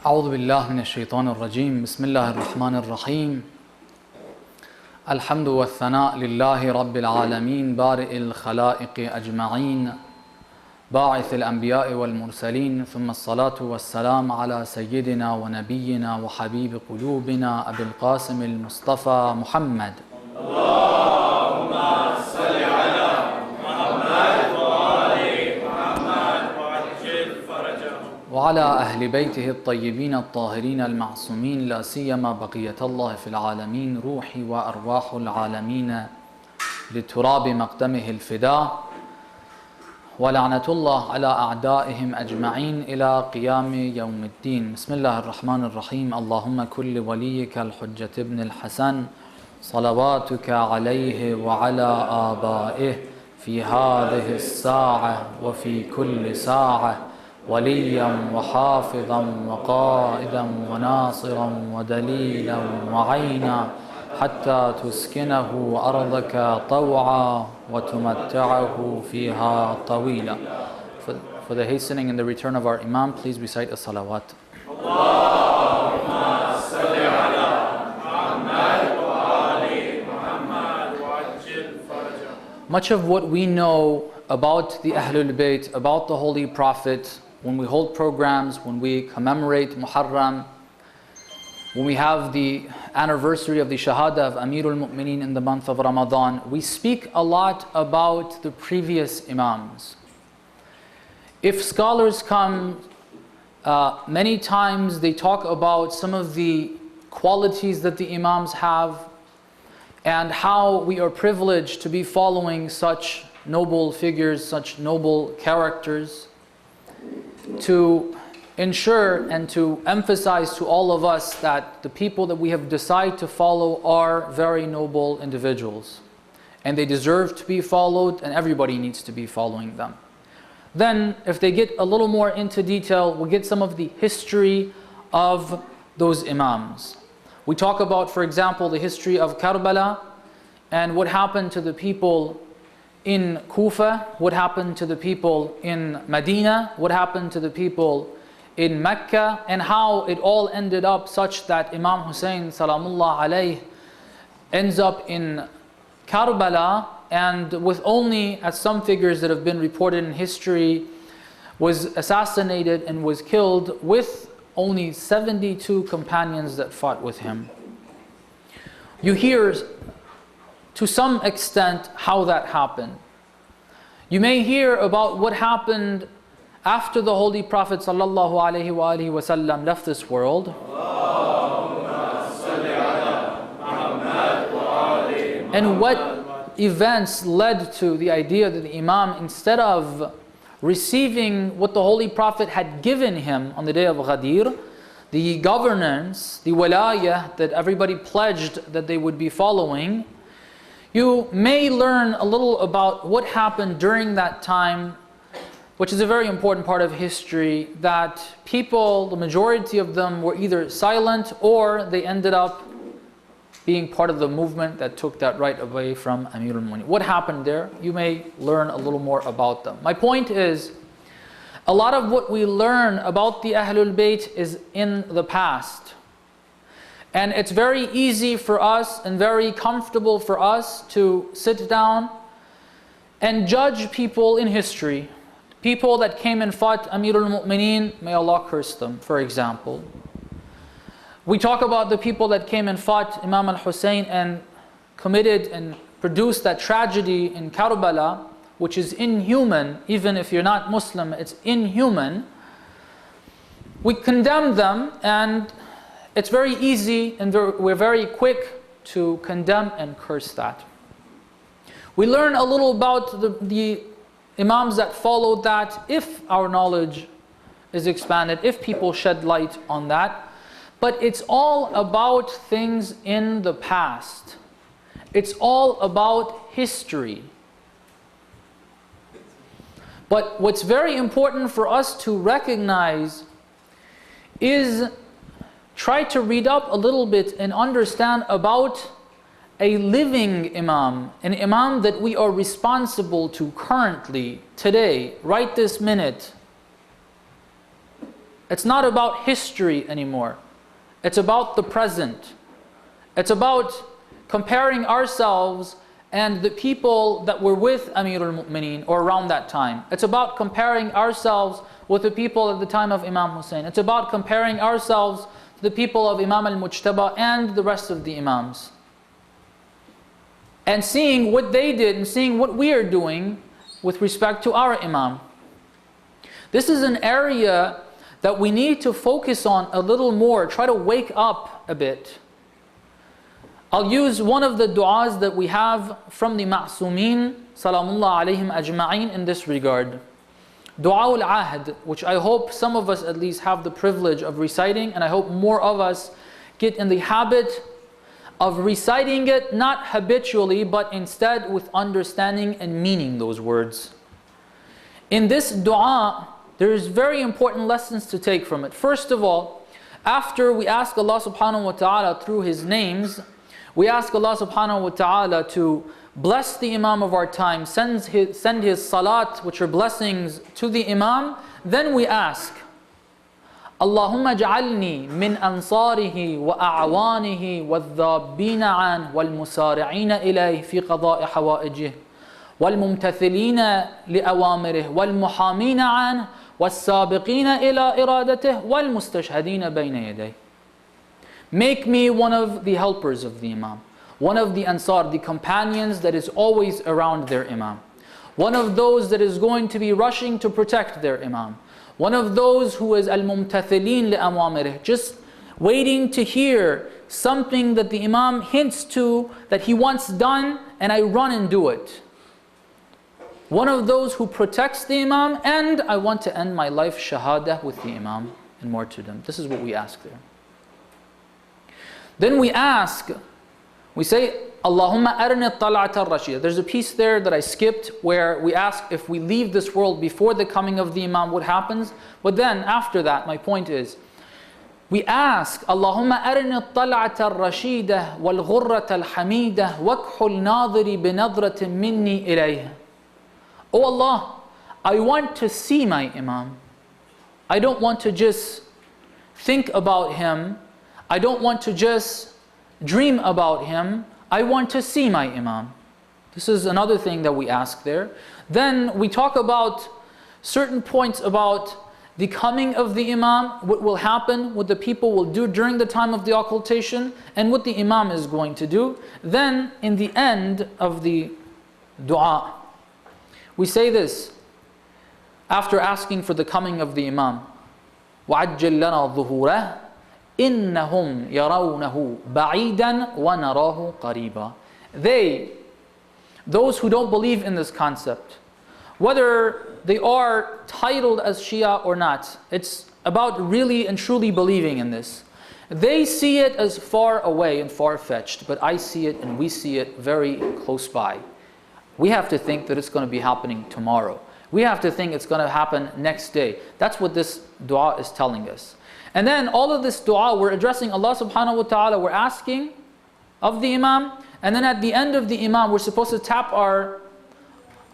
أعوذ بالله من الشيطان الرجيم بسم الله الرحمن الرحيم الحمد والثناء لله رب العالمين بارئ الخلائق أجمعين باعث الأنبياء والمرسلين ثم الصلاة والسلام على سيدنا ونبينا وحبيب قلوبنا أبي القاسم المصطفى محمد اللهم صل على محمد وآل محمد وعجل فرجهم وعلى أهل بيته الطيبين الطاهرين المعصومين لا سيما بقية الله في العالمين روحي وأرواح العالمين لتراب مقدمه الفداء ولعنة الله على أعدائهم أجمعين إلى قيام يوم الدين. بسم الله الرحمن الرحيم. اللهم كل وليك الحجة ابن الحسن صلواتك عليه وعلى آبائه في هذه الساعة وفي كل ساعة وليا وحافظا وقائدا وناصرا ودليلا وعينا حتى تسكنه أرضك طوعا وتمتعه فيها طويلا. For the hastening and the return of our Imam, please recite a salawat. اللهم صل على محمد وآل محمد وعجل فرجهم. Much of what we know about the Ahlul Bayt, about the Holy Prophet, when we hold programs, when we commemorate Muharram, when we have the anniversary of the Shahada of Amirul Mu'mineen in the month of Ramadan, we speak a lot about the previous Imams. If scholars come, many times they talk about some of the qualities that the Imams have and how we are privileged to be following such noble figures, such noble characters, to ensure and to emphasize to all of us that the people that we have decided to follow are very noble individuals and they deserve to be followed and everybody needs to be following them. Then if they get a little more into detail, we'll get some of the history of those Imams. We talk about, for example, the history of Karbala and what happened to the people in Kufa, what happened to the people in Medina, what happened to the people in Mecca, and how it all ended up such that Imam Hussein salamullah alayh ends up in Karbala and with only, as some figures that have been reported in history, was assassinated and was killed with only 72 companions that fought with him. You hear to some extent how that happened. You may hear about what happened after the Holy Prophet ﷺ left this world. And what events led to the idea that the Imam, instead of receiving what the Holy Prophet had given him on the day of Ghadir, the governance, the wilayah that everybody pledged that they would be following, you may learn a little about what happened during that time, which is a very important part of history, that people, the majority of them, were either silent or they ended up being part of the movement that took that right away from Amirul Mu'mineen. What happened there? You may learn a little more about them. My point is, a lot of what we learn about the Ahlul Bayt is in the past. And it's very easy for us and very comfortable for us to sit down and judge people in history. People that came and fought Amirul Mu'mineen, may Allah curse them, for example. We talk about the people that came and fought Imam al-Hussein and committed and produced that tragedy in Karbala, which is inhuman. Even if you're not Muslim, it's inhuman. We condemn them, and it's very easy and we're very quick to condemn and curse that. We learn a little about the Imams that followed that, if our knowledge is expanded, if people shed light on that. But it's all about things in the past. It's all about history. But what's very important for us to recognize is try to read up a little bit and understand about a living Imam, an Imam that we are responsible to currently, today, right this minute. It's not about history anymore. It's about the present. It's about comparing ourselves and the people that were with Amir al-Mu'mineen or around that time. It's about comparing ourselves with the people at the time of Imam Hussein. It's about comparing ourselves to the people of Imam al-Mujtaba and the rest of the Imams. And seeing what they did and seeing what we are doing with respect to our Imam. This is an area that we need to focus on a little more, try to wake up a bit. I'll use one of the du'as that we have from the Ma'sumeen, salamullah alayhim ajma'een, in this regard. Du'a al-Ahd, which I hope some of us at least have the privilege of reciting, and I hope more of us get in the habit of reciting it, not habitually, but instead with understanding and meaning those words. In this du'a, there is very important lessons to take from it. First of all, after we ask Allah subhanahu wa ta'ala through His names, we ask Allah subhanahu wa ta'ala to bless the Imam of our time, send his salat, which are blessings, to the Imam. Then we ask, Allahumma ja'alni min ansarihi wa a'wanihi wa dhabina an wal musari'ina ilayh fi qada'i hawa'ijih wal mumtathilina li awamirih wal muhamina an wal sabiqina ila iradatih wal mustashhadina bayna yaday. Make me one of the helpers of the Imam, one of the Ansar, the companions that is always around their Imam, one of those that is going to be rushing to protect their Imam, one of those who is al-mumtathileen li-awamirih, just waiting to hear something that the Imam hints to that he wants done, and I run and do it. One of those who protects the Imam, and I want to end my life shahada with the Imam and martyrdom. This is what we ask there. Then we ask, we say, Allahumma arni at-tal'ata ar-rashida. There's a piece there that I skipped where we ask if we leave this world before the coming of the Imam, what happens? But then after that, my point is, we ask, Allahumma arni at-tal'ata ar-rashida wal-ghurrata al-hamida wakhul nadhiri binadratin minni ilayh. Oh Allah, I want to see my Imam. I don't want to just think about him. I don't want to just dream about him. I want to see my Imam. This is another thing that we ask there. Then we talk about certain points about the coming of the Imam, what will happen, what the people will do during the time of the occultation, and what the Imam is going to do. Then in the end of the dua, we say this after asking for the coming of the Imam. وَعَجِّلْ لَنَا ظُهُورَهُ إِنَّهُمْ يَرَوْنَهُ بَعِيدًا وَنَرَاهُ قَرِيبًا. They, those who don't believe in this concept, whether they are titled as Shia or not, it's about really and truly believing in this. They see it as far away and far-fetched, but I see it and we see it very close by. We have to think that it's going to be happening tomorrow. We have to think it's going to happen next day. That's what this dua is telling us. And then all of this dua, we're addressing Allah subhanahu wa ta'ala, we're asking of the Imam, and then at the end of the Imam, we're supposed to tap our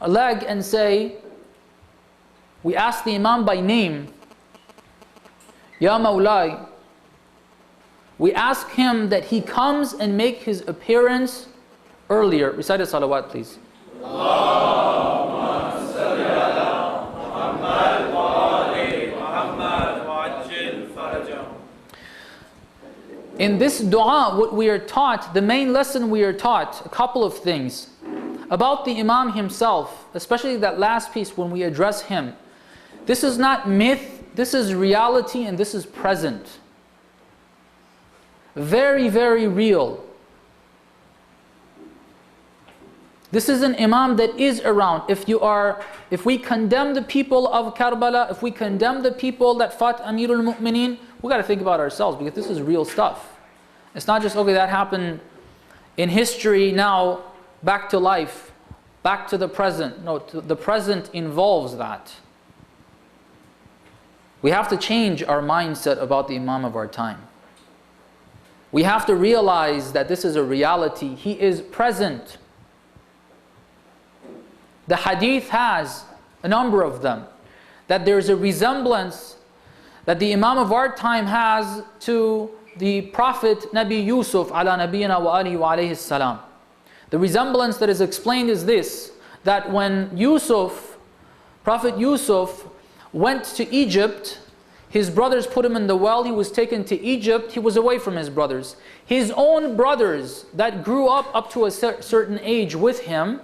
leg and say, we ask the Imam by name, Ya Mawlai. We ask him that he comes and make his appearance earlier. Recite a salawat, please. Allahumma salli ala Muhammad wa ali Muhammad wa ajil farajah. In this dua, what we are taught, the main lesson we are taught, a couple of things about the Imam himself, especially that last piece when we address him. This is not myth, this is reality, and this is present. Very, very real. This is an Imam that is around. If we condemn the people of Karbala, if we condemn the people that fought Amirul Mu'mineen, we got to think about ourselves, because this is real stuff. It's not just, okay, that happened in history, now back to life, back to the present. No, the present involves that. We have to change our mindset about the Imam of our time. We have to realize that this is a reality. He is present. The hadith has a number of them, that there is a resemblance that the Imam of our time has to the Prophet Nabi Yusuf ala nabiyina wa alihi wa alayhi salam. The resemblance that is explained is this, that when Prophet Yusuf went to Egypt, his brothers put him in the well, he was taken to Egypt, he was away from his brothers. His own brothers that grew up to a certain age with him,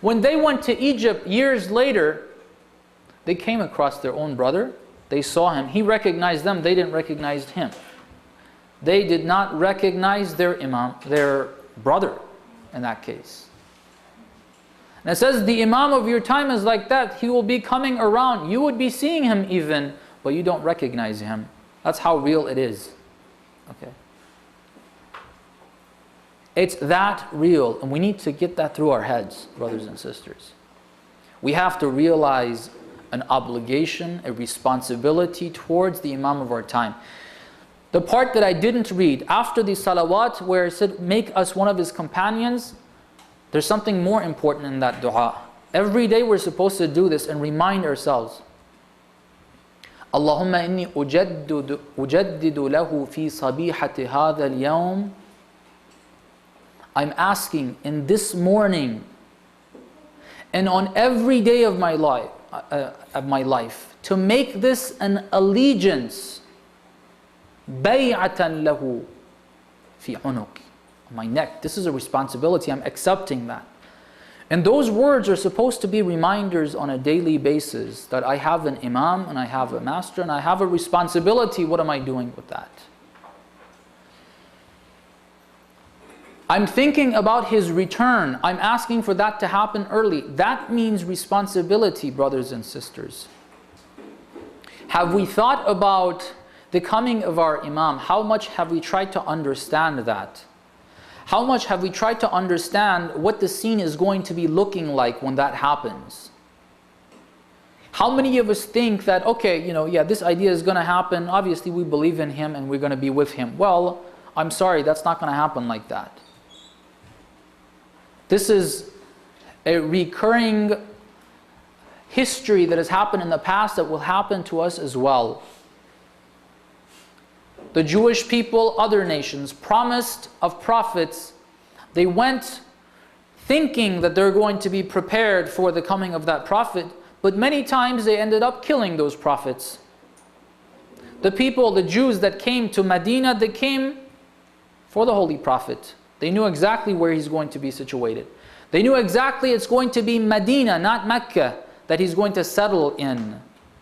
when they went to Egypt years later, they came across their own brother, they saw him, he recognized them, they didn't recognize him. They did not recognize their Imam, their brother in that case. And it says the Imam of your time is like that, he will be coming around, you would be seeing him even, but you don't recognize him. That's how real it is. Okay. It's that real, and we need to get that through our heads, brothers and sisters. We have to realize an obligation, a responsibility towards the Imam of our time. The part that I didn't read, after the salawat, where it said, make us one of his companions, there's something more important in that dua. Every day we're supposed to do this and remind ourselves. Allahumma inni ujaddidu lahu fi sabihati hadha al-yawm. I'm asking in this morning and on every day of my life to make this an allegiance, bay'atan lahu fi unuq, on my neck. This is a responsibility, I'm accepting that. And those words are supposed to be reminders on a daily basis that I have an Imam and I have a master and I have a responsibility. What am I doing with that? I'm thinking about his return. I'm asking for that to happen early. That means responsibility, brothers and sisters. Have we thought about the coming of our Imam? How much have we tried to understand that? How much have we tried to understand what the scene is going to be looking like when that happens? How many of us think that, okay, this idea is going to happen. Obviously, we believe in him and we're going to be with him. Well, I'm sorry, that's not going to happen like that. This is a recurring history that has happened in the past that will happen to us as well. The Jewish people, other nations, promised of prophets. They went thinking that they're going to be prepared for the coming of that prophet, but many times they ended up killing those prophets. The people, the Jews that came to Medina, they came for the Holy Prophet. They knew exactly where he's going to be situated. They knew exactly it's going to be Medina, not Mecca, that he's going to settle in.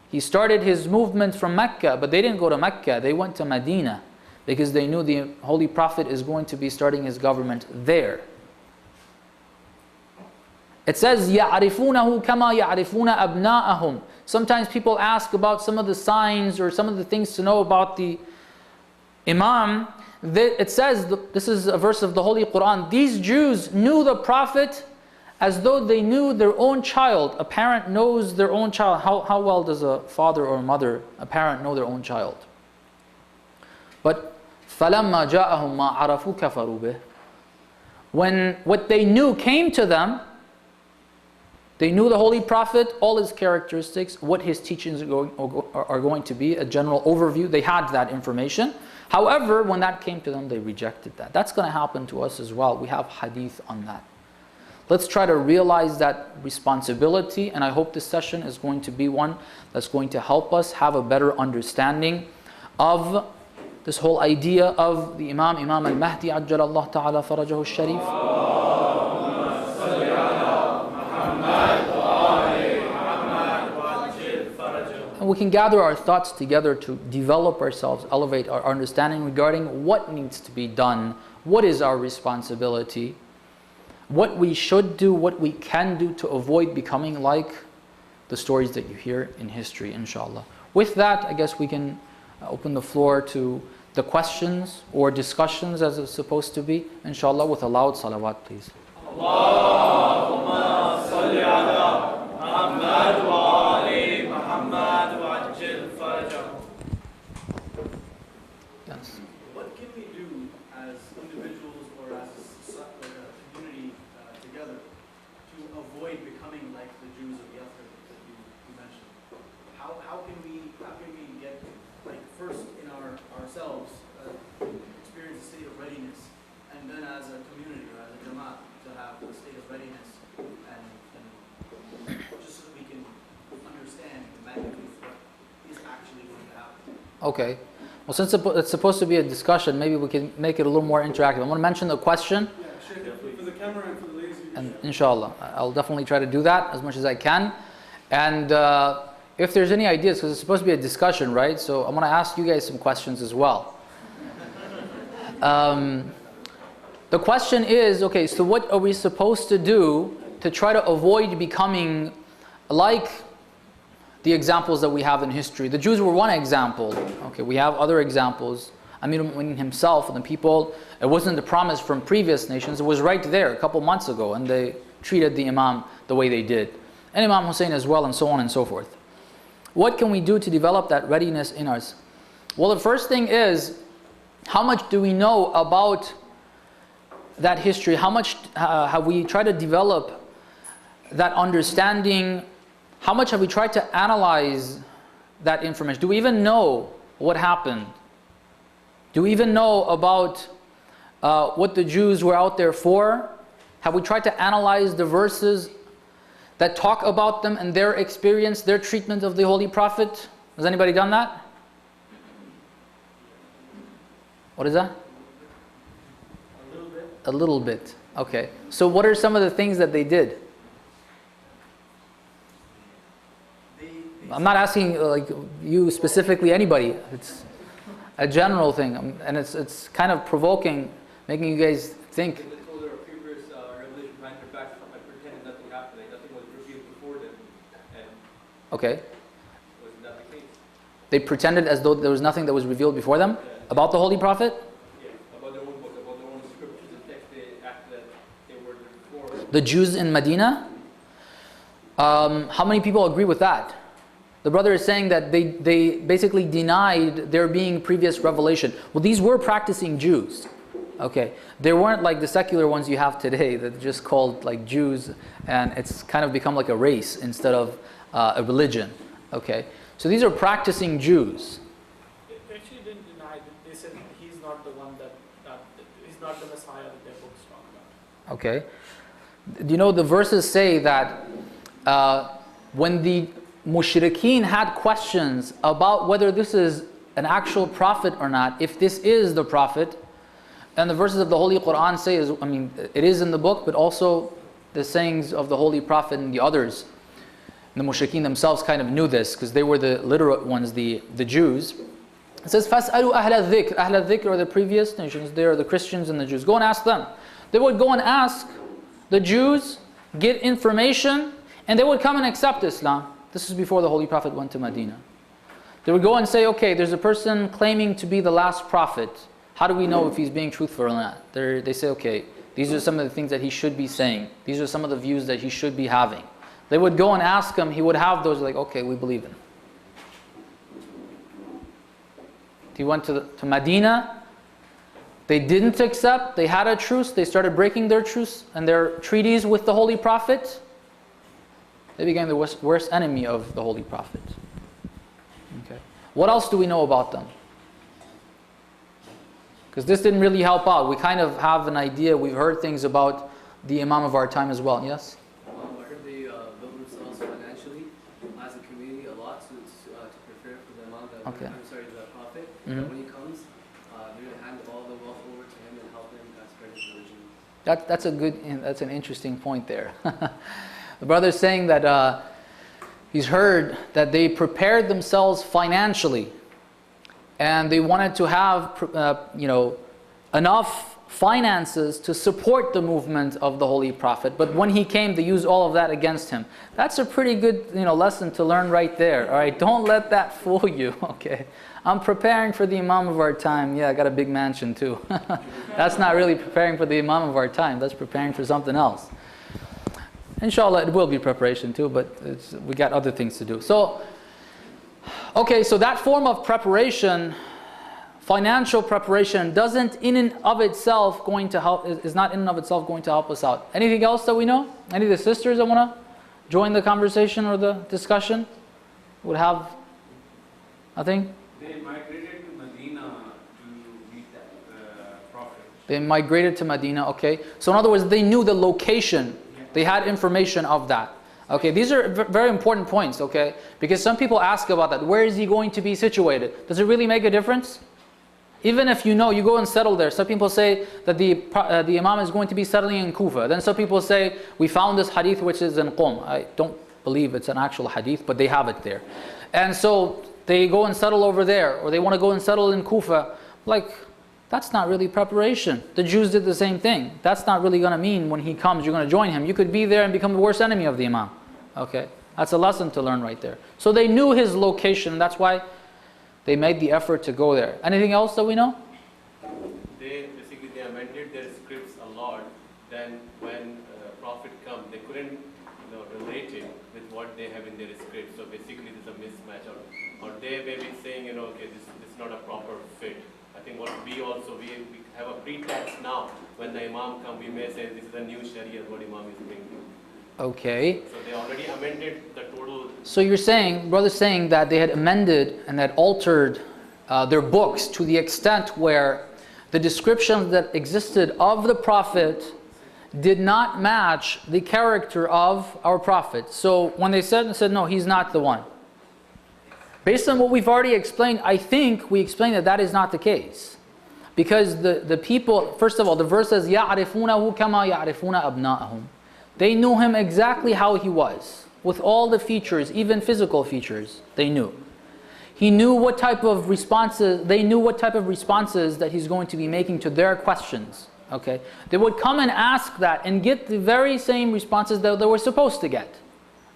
He started his movement from Mecca, but they didn't go to Mecca, they went to Medina because they knew the Holy Prophet is going to be starting his government there. It says, يَعْرِفُونَهُ كَمَا يَعْرِفُونَ أَبْنَاءَهُم. Sometimes people ask about some of the signs or some of the things to know about the Imam. It says, this is a verse of the Holy Quran, these Jews knew the Prophet as though they knew their own child. A parent knows their own child. How well does a father or a mother, a parent, know their own child? But فَلَمَّا جَاءَهُمْ مَا عَرَفُوا كَفَرُوا بِهِ. When what they knew came to them, they knew the Holy Prophet, all his characteristics, what his teachings are going to be, a general overview. They had that information. However, when that came to them, they rejected that. That's going to happen to us as well. We have hadith on that. Let's try to realize that responsibility, and I hope this session is going to be one that's going to help us have a better understanding of this whole idea of the Imam al-Mahdi ajjalallahu ta'ala farajahu al-sharif. And we can gather our thoughts together to develop ourselves, elevate our understanding regarding what needs to be done, what is our responsibility, what we should do, what we can do to avoid becoming like the stories that you hear in history, inshallah. With that, I guess we can open the floor to the questions or discussions as it's supposed to be, inshallah, with a loud salawat, please. Allahumma salli ala Muhammad wa ali Muhammad wa ajil farajah. Yes. What can we do as individuals or as a community together to avoid becoming like the Jews of Yathrib that you mentioned? How can we get like Okay. Well, since it's supposed to be a discussion, maybe we can make it a little more interactive. I'm going to mention the question. Yeah, Sheikh, for the camera and for the ladies. And inshallah, I'll definitely try to do that as much as I can. And if there's any ideas, because it's supposed to be a discussion, right? So I'm going to ask you guys some questions as well. The question is, okay, so what are we supposed to do to try to avoid becoming like the examples that we have in history? The Jews were one example. Okay, we have other examples. Amir himself and the people, it wasn't the promise from previous nations, it was right there a couple months ago, and they treated the Imam the way they did. And Imam Hussein as well, and so on and so forth. What can we do to develop that readiness in us? Well, the first thing is, how much do we know about that history? How much have we tried to develop that understanding? How much have we tried to analyze that information? Do we even know what happened? Do we even know about what the Jews were out there for? Have we tried to analyze the verses that talk about them and their experience, their treatment of the Holy Prophet? Has anybody done that? What is that? A little bit. A little bit. Okay. So what are some of the things that they did? I'm not asking like you specifically, anybody. It's a general thing, and it's kind of provoking, making you guys think. They told their previous revelation behind their backs by pretending nothing happened, like nothing was revealed before them. And Okay. wasn't that the case? They pretended as though there was nothing that was revealed before them about the Holy Prophet. Yeah, about their own book, about their own scriptures and texts, they acted that they were there before. The Jews in Medina. How many people agree with that? The brother is saying that they basically denied there being previous revelation. Well, these were practicing Jews. Okay. They weren't like the secular ones you have today that are just called like Jews, and it's kind of become like a race instead of a religion. Okay. So these are practicing Jews. They actually didn't deny that. They said he's not the one that he's not the Messiah that their books talk about. Okay. Do you know the verses say that when the Mushrikeen had questions about whether this is an actual prophet or not, if this is the prophet, and the verses of the Holy Quran say, I mean, it is in the book, but also the sayings of the Holy Prophet and the others. And the Mushrikeen themselves kind of knew this because they were the literate ones, the Jews. It says, فَاسْأَلُوا أَهْلَ الذِّكْرِ. أهل الذِّكْر are the previous nations. They are the Christians and the Jews. Go and ask them. They would go and ask the Jews, get information, and they would come and accept Islam. This is before the Holy Prophet went to Medina. They would go and say, okay, there's a person claiming to be the last prophet. How do we know if he's being truthful or not? They say, okay, these are some of the things that he should be saying. These are some of the views that he should be having. They would go and ask him, he would have those, like, okay, we believe in him. He went to Medina. They didn't accept. They had a truce. They started breaking their truce and their treaties with the Holy Prophet. They became the worst enemy of the Holy Prophet. Okay. What else do we know about them? Because this didn't really help out. We kind of have an idea. We've heard things about the Imam of our time as well. Yes? I heard they build themselves financially as a community a lot to prepare for the Imam, the Prophet. Mm-hmm. When he comes, they're going to hand all the wealth over to him and help him spread his religion. That's an interesting point there. The brother is saying that he's heard that they prepared themselves financially, and they wanted to have enough finances to support the movement of the Holy Prophet. But when he came, they used all of that against him. That's a pretty good lesson to learn right there. All right, don't let that fool you. Okay, I'm preparing for the Imam of our time. Yeah, I got a big mansion too. That's not really preparing for the Imam of our time. That's preparing for something else. Inshallah, it will be preparation too, but we got other things to do. So, okay, so that form of preparation, financial preparation, doesn't in and of itself going to help. Is not in and of itself going to help us out. Anything else that we know? Any of the sisters that want to join the conversation or the discussion would have nothing? They migrated to Medina to meet the Prophet. They migrated to Medina. Okay, so in other words, they knew the location. They had information of that. Okay, these are very important points, okay? Because some people ask about that. Where is he going to be situated? Does it really make a difference? Even if you know, you go and settle there. Some people say that the Imam is going to be settling in Kufa. Then some people say, we found this hadith which is in Qom. I don't believe it's an actual hadith, but they have it there. And so they go and settle over there, or they want to go and settle in Kufa. Like, that's not really preparation. The Jews did the same thing. That's not really going to mean when he comes, you're going to join him. You could be there and become the worst enemy of the Imam. Okay, that's a lesson to learn right there. So they knew his location. That's why they made the effort to go there. Anything else that we know? They amended their scripts a lot. Then when Prophet come, they couldn't relate it with what they have in their script. So basically, there's a mismatch, or they may be saying, okay, this is not a proper fit. I think what we have a pretext now. When the Imam come, we may say this is a new Sharia what Imam is bringing. Okay. So they already amended the total. So you're saying, brother's saying that they had amended and had altered their books to the extent where the descriptions that existed of the Prophet did not match the character of our Prophet. So when they said no, he's not the one. Based on what we've already explained, I think we explained that that is not the case. Because the people, first of all, the verse says, يَعْرِفُونَهُ كَمَا يَعْرِفُونَ أَبْنَاءَهُم. They knew him exactly how he was, with all the features, even physical features, they knew. He knew what type of responses, they knew what type of responses that he's going to be making to their questions. Okay? They would come and ask that and get the very same responses that they were supposed to get.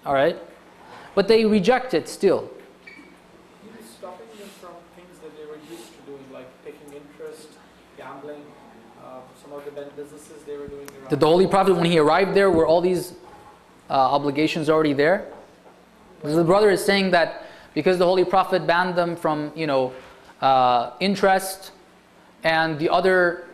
Alright? But they reject it still. He was stopping them from things that they were used to doing, like taking interest, gambling, some of the businesses they were doing. Did the Holy Prophet, when he arrived there, were all these obligations already there? Because the brother is saying that because the Holy Prophet banned them from, interest and the other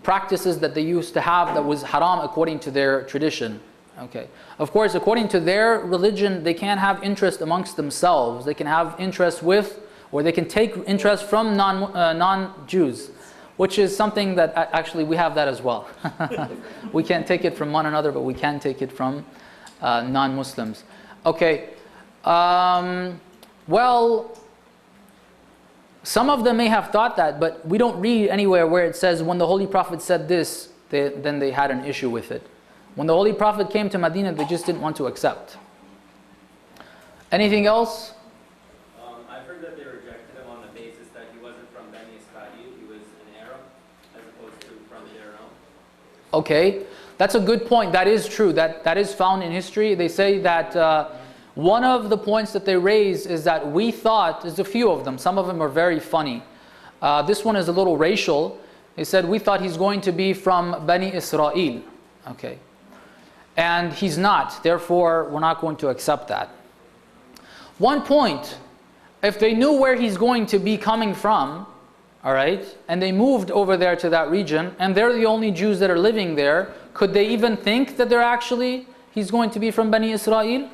practices that they used to have that was haram according to their tradition. Okay. Of course, according to their religion, they can't have interest amongst themselves. They can have interest with, or they can take interest from non-Jews, which is something that actually we have that as well. We can't take it from one another, but we can take it from non-Muslims. Okay. Well, some of them may have thought that, but we don't read anywhere where it says when the Holy Prophet said this, then they had an issue with it. When the Holy Prophet came to Medina, they just didn't want to accept. Anything else? I've heard that they rejected him on the basis that he wasn't from Bani Israel, he was an Arab, as opposed to from their own. Okay, that's a good point. That is true. That is found in history. They say that one of the points that they raise is that we thought, there's a few of them, some of them are very funny. This one is a little racial. They said, we thought he's going to be from Bani Israel. Okay. And he's not. Therefore, we're not going to accept that. One point, if they knew where he's going to be coming from, all right, and they moved over there to that region, and they're the only Jews that are living there, could they even think that he's going to be from Bani Israel?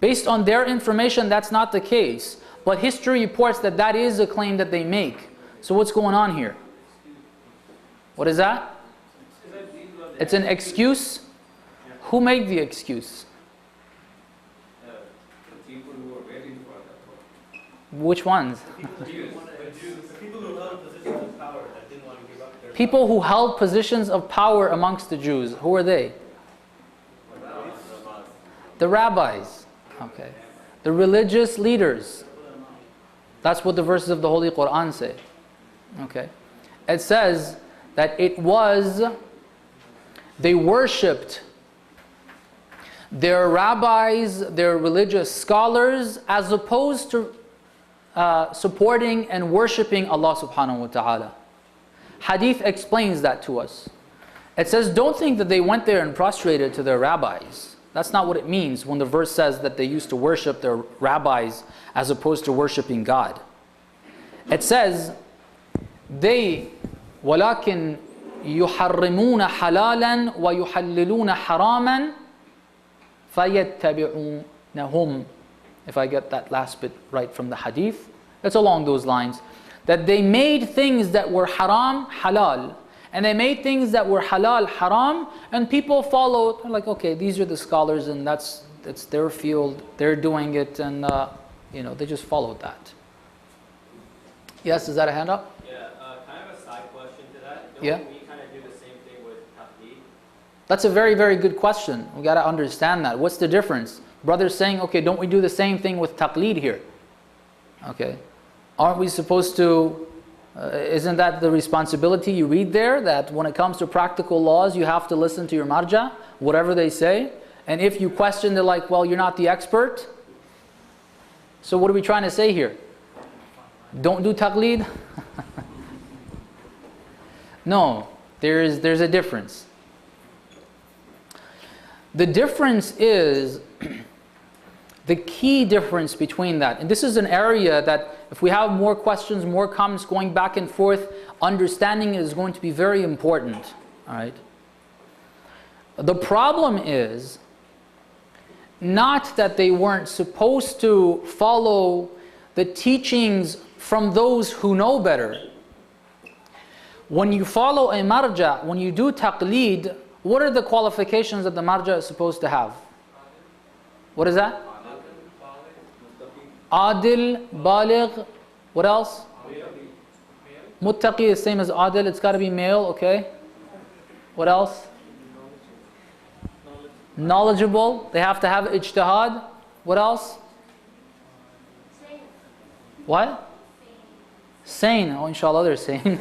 Based on their information, that's not the case. But history reports that that is a claim that they make. So what's going on here? What is that? It's an excuse? Who made the excuse? The people who were waiting for that. Which ones? The people who held positions of power that didn't want to give up their People who held positions of power amongst the Jews. Who are they? The rabbis. Okay. The religious leaders. That's what the verses of the Holy Quran say. Okay. It says that they worshipped their rabbis, their religious scholars, as opposed to supporting and worshipping Allah subhanahu wa ta'ala. Hadith explains that to us. It says, don't think that they went there and prostrated to their rabbis. That's not what it means when the verse says that they used to worship their rabbis as opposed to worshiping God. It says, they, وَلَكِنْ يُحَرِّمُونَ حَلَالًا وَيُحَلِّلُونَ حَرَامًا فَيَتَّبِعُونَهُمْ. If I get that last bit right from the hadith, it's along those lines. That they made things that were haram, halal, And they made things that were halal, haram, and people followed. They're like, okay, these are the scholars, and that's their field. They're doing it, and they just followed that. Yes, is that a hand up? Yeah, kind of a side question to that. Yeah. Don't we kind of do the same thing with taqlid? That's a very, very good question. We got to understand that. What's the difference? Brother's saying, okay, don't we do the same thing with taqlid here? Okay. Aren't we supposed to, isn't that the responsibility you read there? That when it comes to practical laws, you have to listen to your marja, whatever they say. And if you question, they're like, well, you're not the expert. So what are we trying to say here? Don't do taqlid? No, there's a difference. The difference is, the key difference between that, and this is an area that if we have more questions, more comments going back and forth, understanding is going to be very important. All right. The problem is not that they weren't supposed to follow the teachings from those who know better. When you follow a marja, when you do taqleed, what are the qualifications that the marja is supposed to have? What is that? Adil, baligh, what else? Muttaqi is same as adil, it's got to be male, okay? What else? Knowledgeable, they have to have ijtihad. What else? What? Sane. Oh, inshallah they're sane.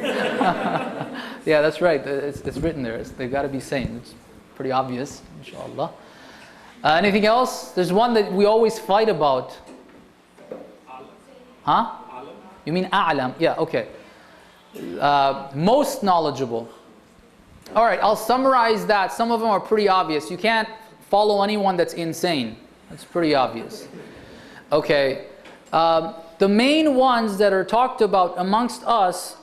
Yeah, that's right. It's written there. They've got to be sane. It's pretty obvious, inshallah. Anything else? There's one that we always fight about. Huh? You mean a'lam? Yeah, okay. Most knowledgeable. All right, I'll summarize that. Some of them are pretty obvious. You can't follow anyone that's insane. That's pretty obvious. Okay. The main ones that are talked about amongst us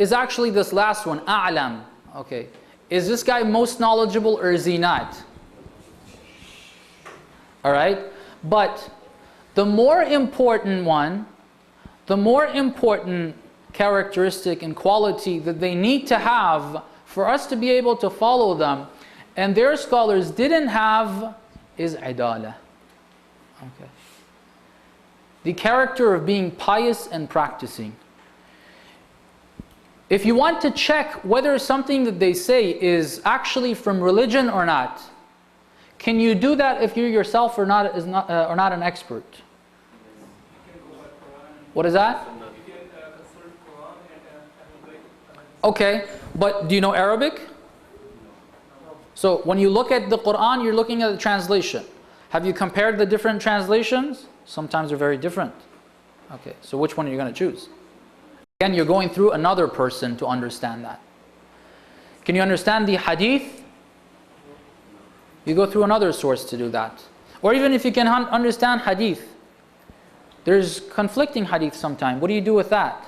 is actually this last one, a'lam. Okay. Is this guy most knowledgeable or is he not? All right. But the more important one, the more important characteristic and quality that they need to have for us to be able to follow them, and their scholars didn't have, is idala. Okay. The character of being pious and practicing. If you want to check whether something that they say is actually from religion or not, can you do that if you yourself are not an expert? What is that? Okay, but do you know Arabic? So when you look at the Quran, you're looking at the translation. Have you compared the different translations? Sometimes they're very different. Okay, so which one are you going to choose? Again, you're going through another person to understand that. Can you understand the hadith? You go through another source to do that. Or even if you can understand hadith, there's conflicting hadith sometimes. What do you do with that?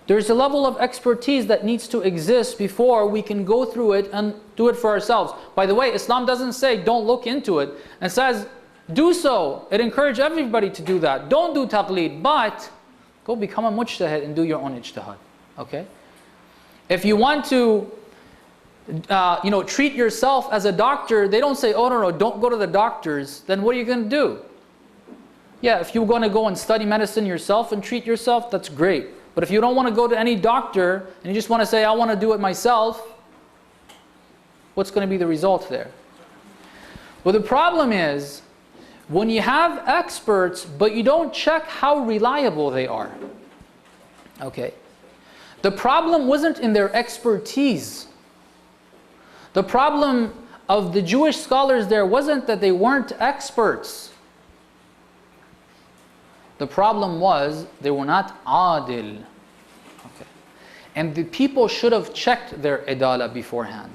There's a level of expertise that needs to exist before we can go through it and do it for ourselves. By the way, Islam doesn't say don't look into it. It says do so. It encourages everybody to do that. Don't do taqleed, but go become a mujtahid and do your own ijtihad. Okay? If you want to treat yourself as a doctor, they don't say, oh no, don't go to the doctors. Then what are you going to do? Yeah, if you're going to go and study medicine yourself and treat yourself, that's great. But if you don't want to go to any doctor and you just want to say, I want to do it myself, what's going to be the result there? Well, the problem is, when you have experts, but you don't check how reliable they are. Okay. The problem wasn't in their expertise. The problem of the Jewish scholars there wasn't that they weren't experts. The problem was they were not adil. Okay. And the people should have checked their idala beforehand.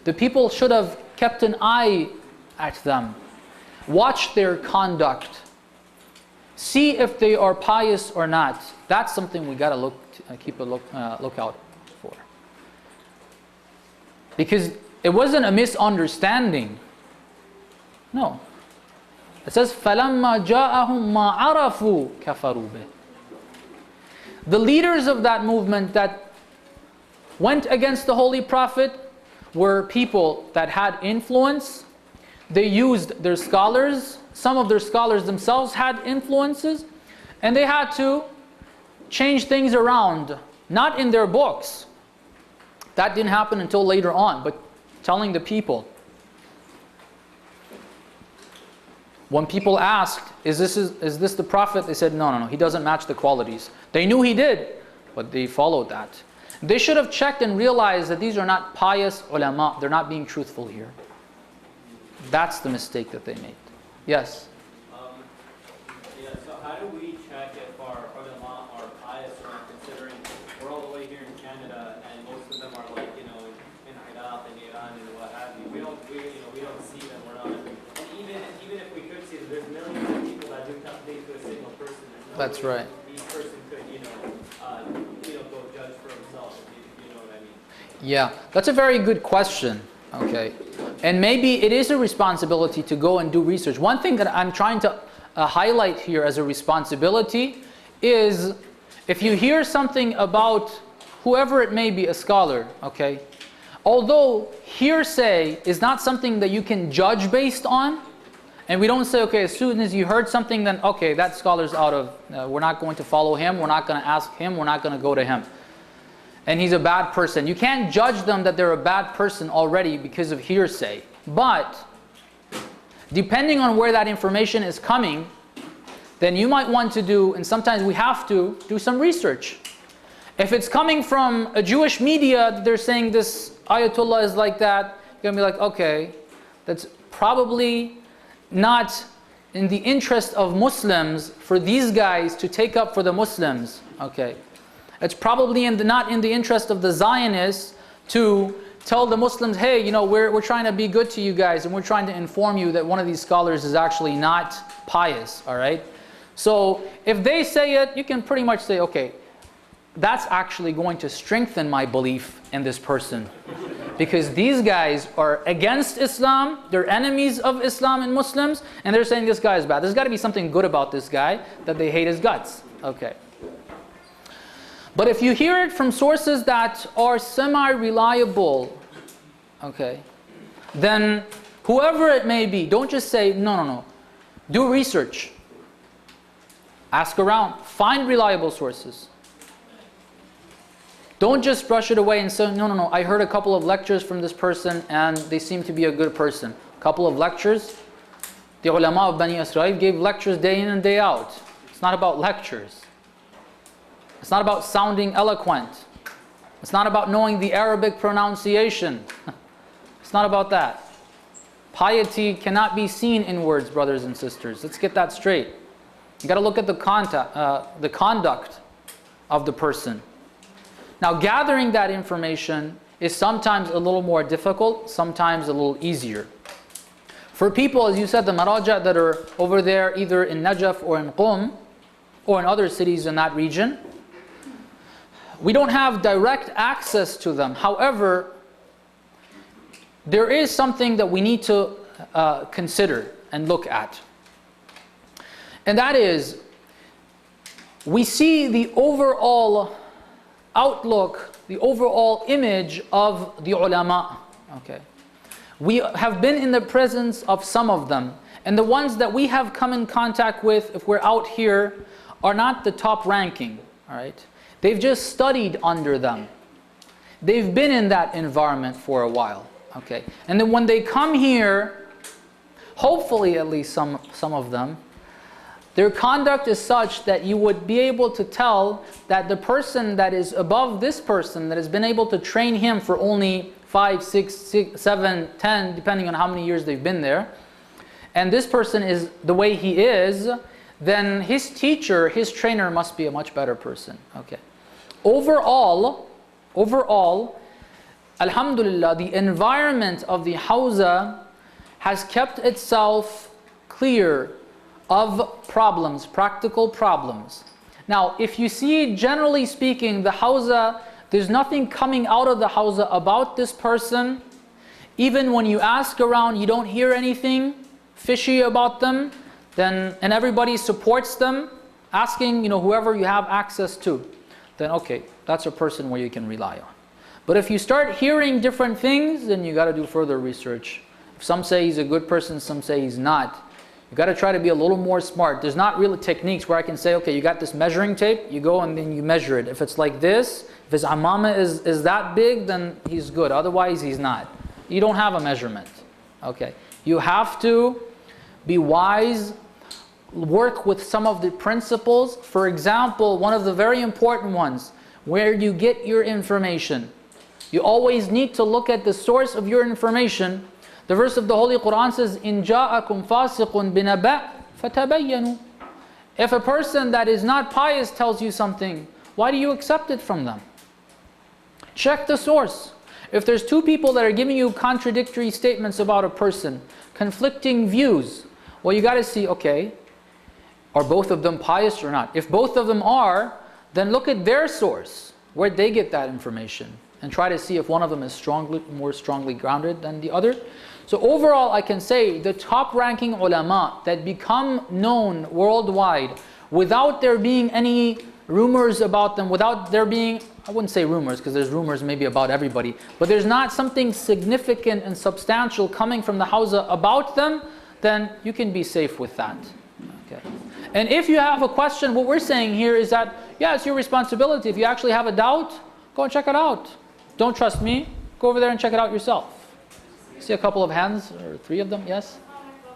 The people should have kept an eye at them. Watch their conduct. See if they are pious or not. That's something we got to keep a lookout for. Because it wasn't a misunderstanding. No. It says, فَلَمَّا جَاءَهُمْ مَا عَرَفُوا كَفَرُوا بِهِ. The leaders of that movement that went against the Holy Prophet were people that had influence. They used their scholars. Some of their scholars themselves had influences. And they had to change things around. Not in their books. That didn't happen until later on. But telling the people. When people asked, is this the Prophet? They said, no, he doesn't match the qualities. They knew he did, but they followed that. They should have checked and realized that these are not pious ulama. They're not being truthful here. That's the mistake that they made. Yes? So how do we check if our ulama are pious or not, considering we're all the way here in Canada and most of them are like, in Iraq and Iran and what have you. We don't see them. We're not. Even if we could see them, there's millions of people that do not lead to a single person. That's right. Each person could, go judge for himself. You know what I mean? Yeah, that's a very good question. Okay, and maybe it is a responsibility to go and do research. One thing that I'm trying to highlight here as a responsibility is if you hear something about whoever it may be, a scholar, okay, although hearsay is not something that you can judge based on, and we don't say, okay, as soon as you heard something, then okay, that scholar's out of, we're not going to follow him, we're not going to ask him, we're not going to go to him. And he's a bad person. You can't judge them that they're a bad person already because of hearsay. But depending on where that information is coming, then you might want to do, and sometimes we have to, do some research. If it's coming from a Jewish media, they're saying this Ayatollah is like that, you're going to be like, okay, that's probably not in the interest of Muslims for these guys to take up for the Muslims. Okay. It's probably not in the interest of the Zionists to tell the Muslims, hey, we're trying to be good to you guys and we're trying to inform you that one of these scholars is actually not pious, all right? So if they say it, you can pretty much say, okay, that's actually going to strengthen my belief in this person. Because these guys are against Islam, they're enemies of Islam and Muslims, and they're saying this guy is bad. There's got to be something good about this guy that they hate his guts. Okay. But if you hear it from sources that are semi-reliable, okay, then whoever it may be, don't just say, no. Do research. Ask around. Find reliable sources. Don't just brush it away and say, no, I heard a couple of lectures from this person and they seem to be a good person. A couple of lectures. The ulama of Bani Israel gave lectures day in and day out. It's not about lectures. It's not about sounding eloquent. It's not about knowing the Arabic pronunciation. It's not about that. Piety cannot be seen in words, brothers and sisters. Let's get that straight. You got to look at the conduct of the person. Now, gathering that information is sometimes a little more difficult, sometimes a little easier. For people, as you said, the maraja that are over there, either in Najaf or in Qum, or in other cities in that region, we don't have direct access to them. However, there is something that we need to consider and look at. And that is, we see the overall outlook, the overall image of the ulama. Okay. We have been in the presence of some of them. And the ones that we have come in contact with, if we're out here, are not the top ranking. All right. They've just studied under them. They've been in that environment for a while. Okay. And then when they come here, hopefully at least some of them, their conduct is such that you would be able to tell that the person that is above this person, that has been able to train him for only 5, 6, 7, 10, depending on how many years they've been there, and this person is the way he is, then his teacher, his trainer must be a much better person. Okay. Overall, alhamdulillah, the environment of the Hawza has kept itself clear of problems, practical problems. Now, if you see, generally speaking, the Hawza, there's nothing coming out of the Hawza about this person. Even when you ask around, you don't hear anything fishy about them, then, and everybody supports them, asking, whoever you have access to, then okay, that's a person where you can rely on. But if you start hearing different things, then you got to do further research. If some say he's a good person, some say he's not. You got to try to be a little more smart. There's not really techniques where I can say, okay, you got this measuring tape, you go and then you measure it. If it's like this, if his amama is that big, then he's good. Otherwise, he's not. You don't have a measurement. Okay. You have to be wise, work with some of the principles. For example, one of the very important ones, where you get your information. You always need to look at the source of your information. The verse of the Holy Quran says, إِن جَاءَكُمْ فَاسِقٌ بِنَبَأٍ فَتَبَيَّنُوا. If a person that is not pious tells you something, why do you accept it from them? Check the source. If there's two people that are giving you contradictory statements about a person, conflicting views, well, you got to see, okay, are both of them pious or not? If both of them are, then look at their source, where they get that information, and try to see if one of them is more strongly grounded than the other. So overall, I can say the top-ranking ulama that become known worldwide without there being any rumors about them, without there being, I wouldn't say rumors because there's rumors maybe about everybody, but there's not something significant and substantial coming from the Hawza about them, then you can be safe with that. Okay. And if you have a question, what we're saying here is that, yeah, it's your responsibility. If you actually have a doubt, go and check it out. Don't trust me, go over there and check it out yourself. See a couple of hands, or three of them, yes?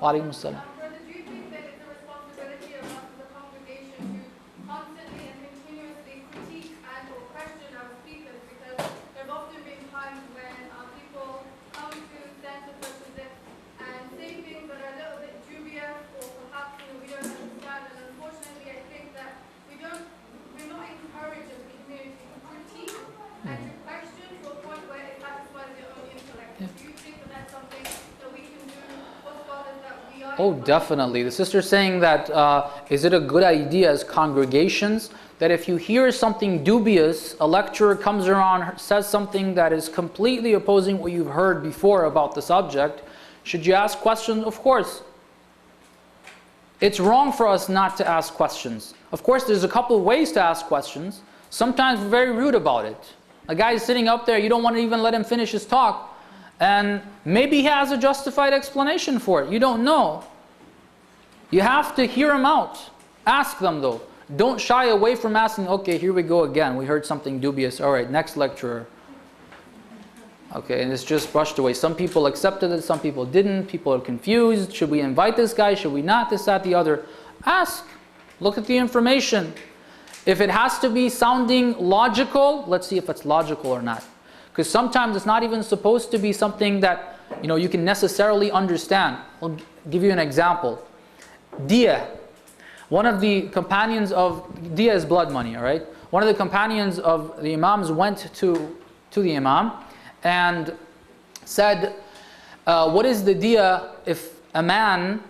Wa alaikum assalam. Brother, do you think that it's a responsibility of us as a congregation to constantly and continuously critique and or question our speakers? Because there have often been times when people come to centers such as this and say things that are a little bit dubious or perhaps we don't understand. And unfortunately, I think that we're not encouraged as a community to critique and to question to a point where it satisfies your own intellect. Do you think that that's something that we can do for scholars that we are? Oh, definitely. The sister's saying that, is it a good idea as congregations that if you hear something dubious, a lecturer comes around, says something that is completely opposing what you've heard before about the subject, should you ask questions? Of course. It's wrong for us not to ask questions. Of course, there's a couple of ways to ask questions. Sometimes we're very rude about it. A guy is sitting up there, you don't want to even let him finish his talk. And maybe he has a justified explanation for it. You don't know. You have to hear him out. Ask them though. Don't shy away from asking, okay, here we go again. We heard something dubious. All right, next lecturer. Okay, and it's just brushed away. Some people accepted it, some people didn't. People are confused. Should we invite this guy? Should we not? This, that, the other. Ask. Look at the information. If it has to be sounding logical, let's see if it's logical or not. Because sometimes it's not even supposed to be something that you can necessarily understand. I'll give you an example. Diya. One of the companions of Diya is blood money, all right? One of the companions of the Imams went to the Imam and said, what is the Diya if a man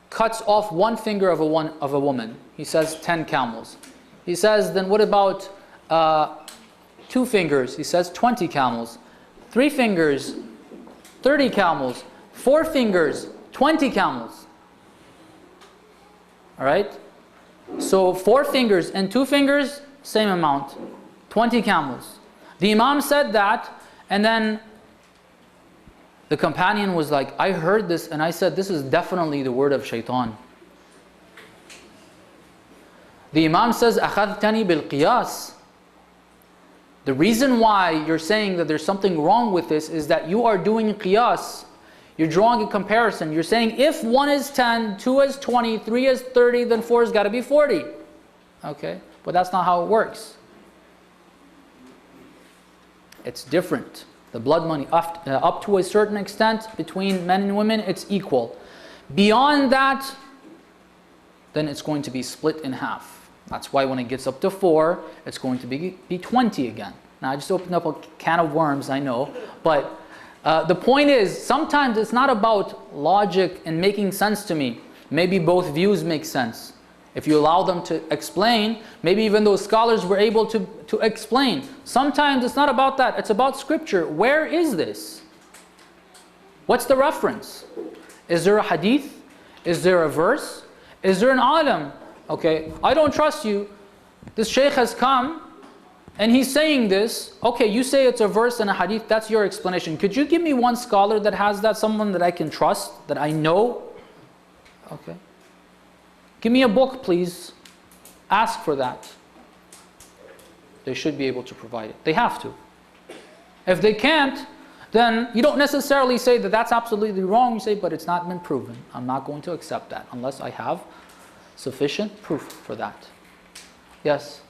cuts off one finger of a woman? He says 10 camels. He says, then what about 2 fingers? He says 20 camels. 3 fingers, 30 camels. 4 fingers, 20 camels. Alright? So 4 fingers and 2 fingers, same amount. 20 camels. The Imam said that, and then the companion was like, I heard this and I said, this is definitely the word of shaitan. The Imam says, أَخَذْتَنِي بِالْقِيَاسِ. The reason why you're saying that there's something wrong with this is that you are doing qiyas. You're drawing a comparison. You're saying if 1 is 10, 2 is 20, 3 is 30, then 4 has got to be 40. Okay? But that's not how it works. It's different. The blood money, up to a certain extent, between men and women, it's equal. Beyond that, then it's going to be split in half. That's why when it gets up to 4, it's going to be 20 again. Now I just opened up a can of worms, I know. But the point is, sometimes it's not about logic and making sense to me. Maybe both views make sense. If you allow them to explain, maybe even those scholars were able to explain. Sometimes it's not about that, it's about scripture. Where is this? What's the reference? Is there a hadith? Is there a verse? Is there an alim? Okay, I don't trust you. This sheikh has come And he's saying this, okay, you say it's a verse and a hadith, that's your explanation. Could you give me one scholar that has that, someone that I can trust, that I know? Okay. Give me a book, please. Ask for that. They should be able to provide it. They have to. If they can't, then you don't necessarily say that that's absolutely wrong. You say, but it's not been proven. I'm not going to accept that unless I have sufficient proof for that. Yes?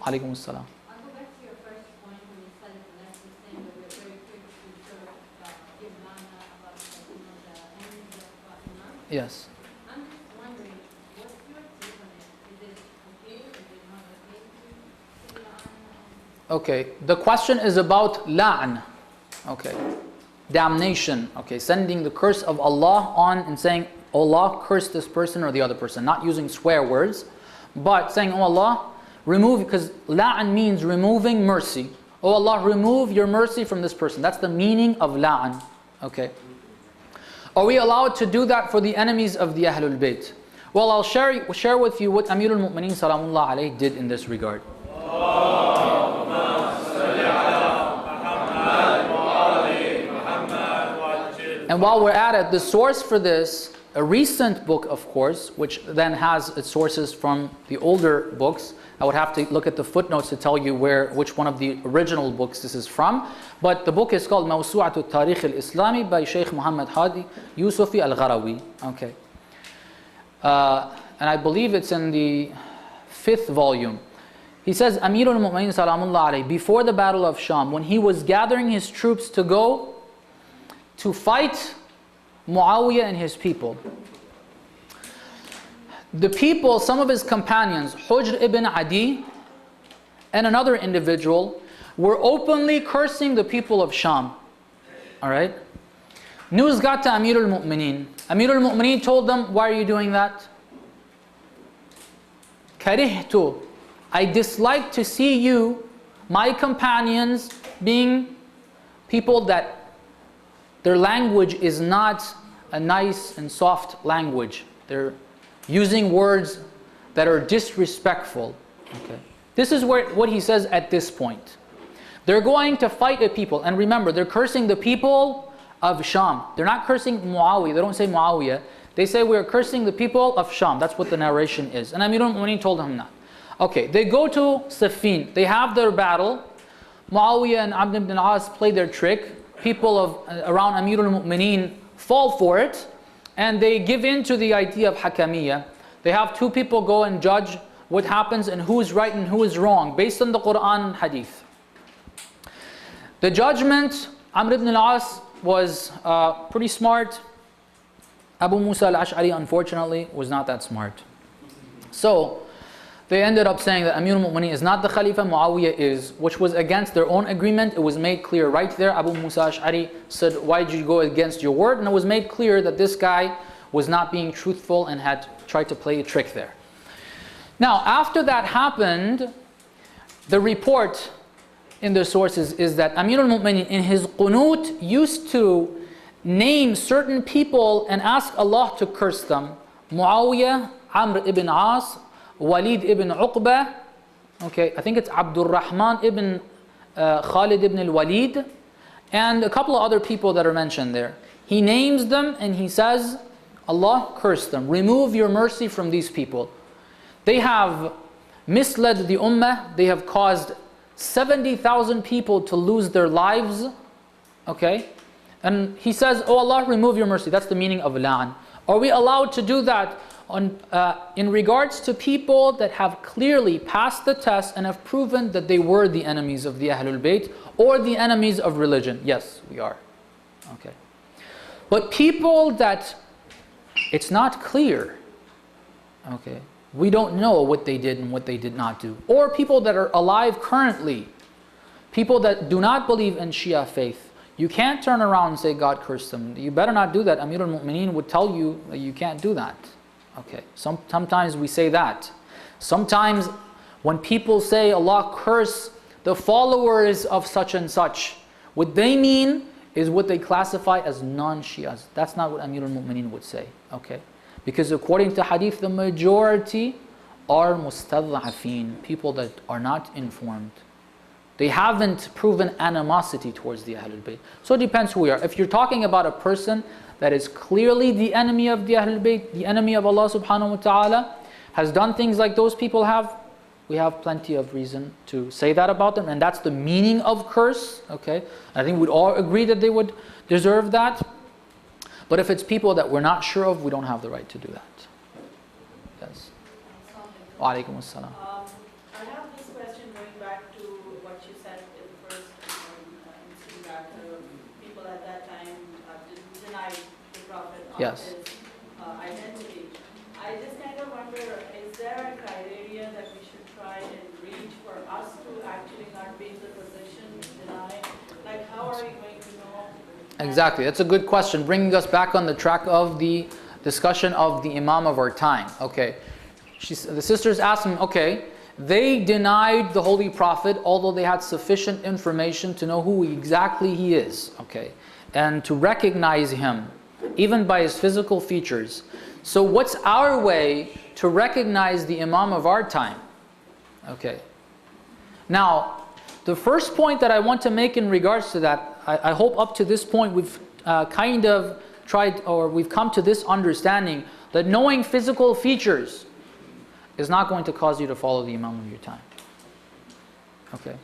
Alaikum assalam. I'll go back to your first point when you said at the next thing that we're very quick to sort of give mana about the enemies of Imam. Yes. I'm just wondering, what's your take on it? Is it okay? Is it not okay to say la'an? Okay, the question is about la'an. Okay, damnation. Okay, sending the curse of Allah on and saying, oh Allah, curse this person or the other person. Not using swear words, but saying, oh Allah, remove, because la'an means removing mercy. Oh Allah, remove your mercy from this person. That's the meaning of la'an. Okay. Are we allowed to do that for the enemies of the Ahlul Bayt? Well, I'll share with you what Amir al-Mu'mineen Salamullah alayhi did in this regard. And while we're at it, the source for this, a recent book, of course, which then has its sources from the older books. I would have to look at the footnotes to tell you which one of the original books this is from. But the book is called Mawsu'at al-Tarikh al-Islami by Sheikh Muhammad Hadi Yusufi al-Gharawi. Okay. And I believe it's in the 5th volume. He says, Amir al-Mu'mineen Salamullah alayhi, before the Battle of Sham, when he was gathering his troops to go to fight Muawiyah and his people, the people, some of his companions, Hujr ibn Adi and another individual, were openly cursing the people of Sham. Alright? News got to Amir al-Mu'mineen. Amir al-Mu'mineen told them, why are you doing that? Karihtu, I dislike to see you, my companions, being people that their language is not a nice and soft language. They're using words that are disrespectful. Okay. This is what he says at this point. They're going to fight a people. And remember, they're cursing the people of Sham. They're not cursing Muawiyah. They don't say Muawiyah. They say we're cursing the people of Sham. That's what the narration is. And Amir al-Mu'mineen told him that. Okay, they go to Siffin. They have their battle. Muawiyah and Amr ibn al-As play their trick. People around Amir al-Mu'mineen fall for it. And they give in to the idea of Hakamiyya. They have two people go and judge what happens and who is right and who is wrong based on the Quran and Hadith. The judgment, Amr ibn al-As was pretty smart. Abu Musa al-Ash'ari, unfortunately, was not that smart. So they ended up saying that Amir al-Mu'mineen is not the Khalifa, Muawiyah is, which was against their own agreement. It was made clear right there. Abu Musa al-Ash'ari said, why did you go against your word? And it was made clear that this guy was not being truthful and had tried to play a trick there. Now, after that happened, the report in the sources is that Amir al-Mu'mineen in his qunut used to name certain people and ask Allah to curse them. Muawiyah, Amr ibn As, Walid ibn Uqba, okay, I think it's Abdul Rahman ibn Khalid ibn al-Walid, and a couple of other people that are mentioned there. He names them and he says, Allah curse them, remove your mercy from these people. They have misled the ummah, they have caused 70,000 people to lose their lives, okay? And he says, oh Allah, remove your mercy. That's the meaning of la'an. Are we allowed to do that in regards to people that have clearly passed the test and have proven that they were the enemies of the Ahlul Bayt or the enemies of religion? Yes, we are. Okay. But people that it's not clear, okay, we don't know what they did and what they did not do. Or people that are alive currently, people that do not believe in Shia faith, you can't turn around and say God cursed them. You better not do that. Amir al-Mu'mineen would tell you that you can't do that. Okay, sometimes we say that. Sometimes when people say Allah curse the followers of such and such, what they mean is what they classify as non-Shias. That's not what Amir al-Mu'mineen would say. Okay, because according to Hadith, the majority are mustadha'afin, people that are not informed. They haven't proven animosity towards the Ahlul Bayt. So it depends who we are. If you're talking about a person that is clearly the enemy of the Ahlul Bayt, the enemy of Allah subhanahu wa ta'ala, has done things like those people have, we have plenty of reason to say that about them, and that's the meaning of curse. Okay, I think we'd all agree that they would deserve that. But if it's people that we're not sure of, we don't have the right to do that. Yes. Wa alaikum assalam. I have this question going back to what you said in the first instance, that people at that time denied the Prophet of Yes. his identity. I just kind of wonder, is there a criteria that we should try and reach for us to actually not be in the position to deny? Like, how are we going to know? Exactly, that's a good question, bringing us back on the track of the discussion of the Imam of our time. Okay, the sisters asked him, okay, they denied the Holy Prophet, although they had sufficient information to know who exactly he is, okay, and to recognize him, even by his physical features. So what's our way to recognize the Imam of our time? Okay. Now, the first point that I want to make in regards to that, I hope up to this point we've kind of tried, or we've come to this understanding that knowing physical features is not going to cause you to follow the Imam of your time. Okay.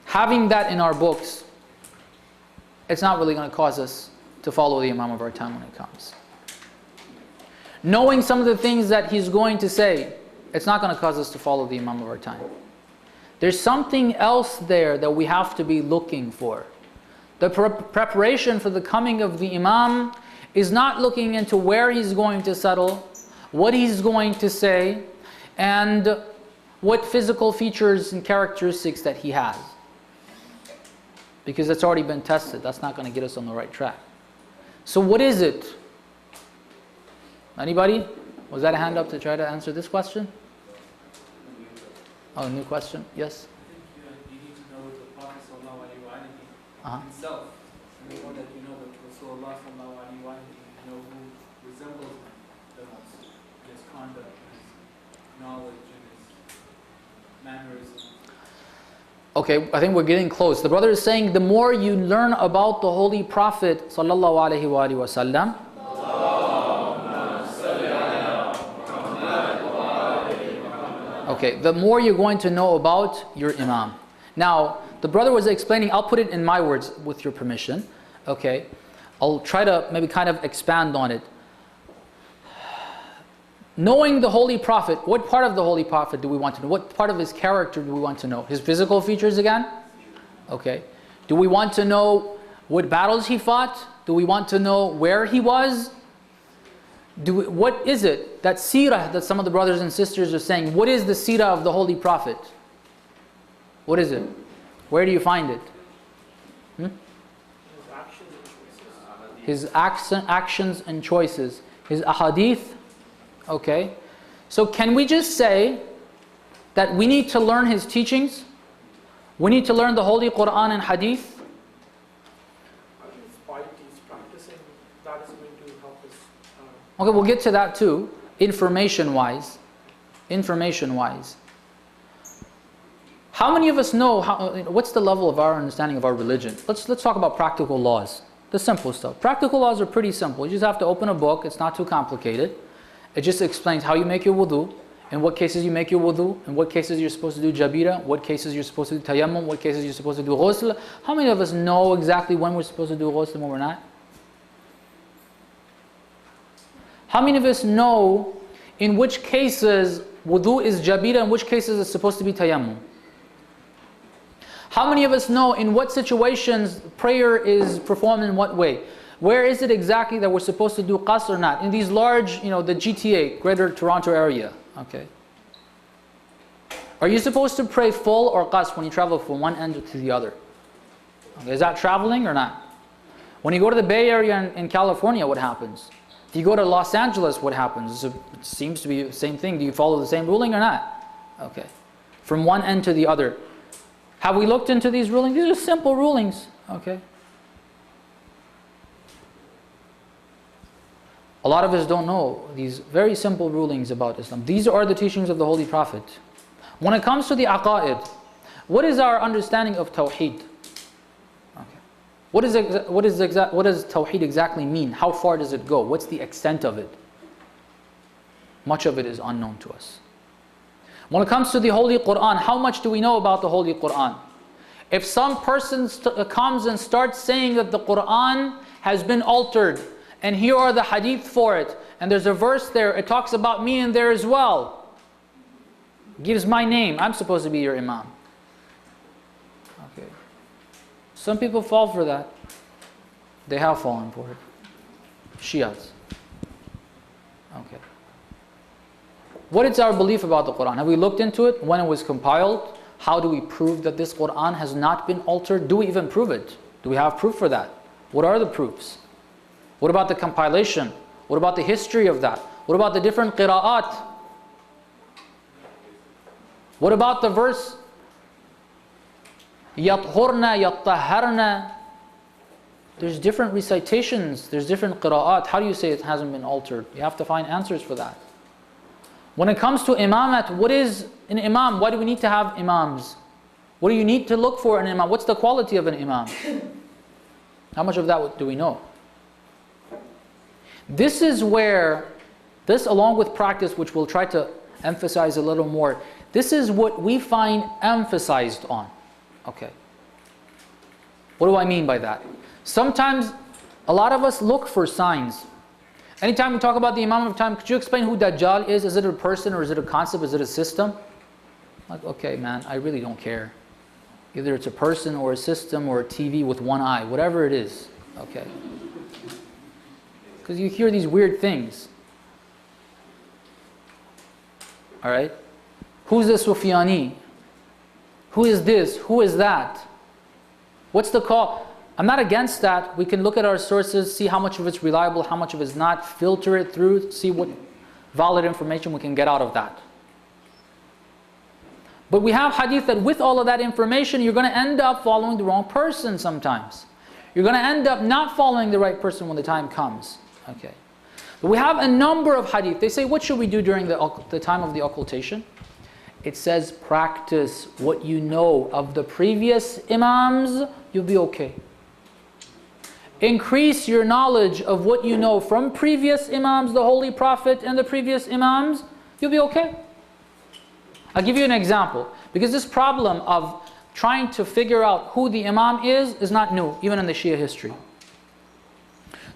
Having that in our books, it's not really going to cause us to follow the Imam of our time when it comes. Knowing some of the things that he's going to say, it's not going to cause us to follow the Imam of our time. There's something else there that we have to be looking for. The preparation for the coming of the Imam is not looking into where he's going to settle, what he's going to say, and what physical features and characteristics that he has. Because it's already been tested. That's not going to get us on the right track. So what is it? Anybody? Was that a hand up to try to answer this question? Oh, new question? Yes? I think you need to know the Prophet Uh-huh. himself. And the more that you know that Rasulullah you know who resembles him the most. His conduct, his knowledge, and his mannerisms. Okay, I think we're getting close. The brother is saying the more you learn about the Holy Prophet sallallahu alaihi wasallam, okay, the more you're going to know about your Imam. Now, the brother was explaining, I'll put it in my words with your permission. Okay, I'll try to maybe kind of expand on it. Knowing the Holy Prophet, what part of the Holy Prophet do we want to know? What part of his character do we want to know? His physical features again? Okay. Do we want to know what battles he fought? Do we want to know where he was? What is it? That seerah that some of the brothers and sisters are saying. What is the seerah of the Holy Prophet? What is it? Where do you find it? His actions and choices. His ahadith. Okay. So can we just say that we need to learn his teachings? We need to learn the Holy Quran and Hadith? Practicing that is going to help us. Okay, we'll get to that too, information-wise. Information-wise. How many of us know, what's the level of our understanding of our religion? Let's talk about practical laws, the simple stuff. Practical laws are pretty simple. You just have to open a book, it's not too complicated. It just explains how you make your wudu, in what cases you make your wudu, in what cases you're supposed to do jabira, what cases you're supposed to do tayammum, what cases you're supposed to do ghusl. How many of us know exactly when we're supposed to do ghusl and when we're not? How many of us know in which cases wudu is jabira, in which cases it's supposed to be tayammum? How many of us know in what situations prayer is performed in what way? Where is it exactly that we're supposed to do qasr or not? In these large, the GTA, Greater Toronto area. Okay. Are you supposed to pray full or qasr when you travel from one end to the other? Okay. Is that traveling or not? When you go to the Bay Area in California, what happens? If you go to Los Angeles, what happens? It seems to be the same thing. Do you follow the same ruling or not? Okay. From one end to the other. Have we looked into these rulings? These are simple rulings. Okay. A lot of us don't know these very simple rulings about Islam. These are the teachings of the Holy Prophet. When it comes to the aqa'id, What is our understanding of Tawheed? Okay. What does Tawheed exactly mean? How far does it go? What's the extent of it? Much of it is unknown to us. When it comes to the Holy Quran, how much do we know about the Holy Quran? If some person comes and starts saying that the Quran has been altered, and here are the hadith for it, and there's a verse there, it talks about me in there as well, gives my name, I'm supposed to be your Imam. Okay. Some people fall for that. They have fallen for it. Shias. Okay. What is our belief about the Quran? Have we looked into it? When it was compiled? How do we prove that this Quran has not been altered? Do we even prove it? Do we have proof for that? What are the proofs? What about the compilation? What about the history of that? What about the different qira'at? What about the verse yathurna, yattaharna? There's different recitations, there's different qira'at. How do you say it hasn't been altered? You have to find answers for that. When it comes to imamat, what is an imam? Why do we need to have imams? What do you need to look for in an imam? What's the quality of an imam? How much of that do we know? This is where, this along with practice, which we'll try to emphasize a little more, this is what we find emphasized on. Okay. What do I mean by that? Sometimes a lot of us look for signs. Anytime we talk about the Imam of time, could you explain who Dajjal is? Is it a person or is it a concept? Is it a system? Like, okay, man, I really don't care. Either it's a person or a system or a TV with one eye, whatever it is. Okay. Because you hear these weird things. Alright? Who's the Sufyani? Who is this? Who is that? What's the call? I'm not against that. We can look at our sources, see how much of it's reliable, how much of it's not, filter it through, see what valid information we can get out of that. But we have hadith that with all of that information, you're going to end up following the wrong person sometimes. You're going to end up not following the right person when the time comes. Okay. But we have a number of hadith. They say, what should we do during the time of the occultation? It says, practice what you know of the previous imams, you'll be okay. Increase your knowledge of what you know from previous imams, the Holy Prophet and the previous imams, you'll be okay. I'll give you an example. Because this problem of trying to figure out who the imam is not new, even in the Shia history.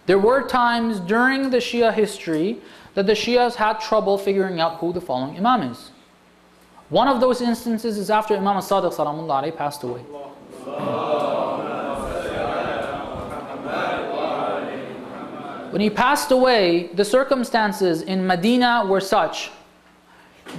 There were times during the Shia history that the Shias had trouble figuring out who the following imam is. One of those instances is after Imam Sadiq passed away. When he passed away, the circumstances in Medina were such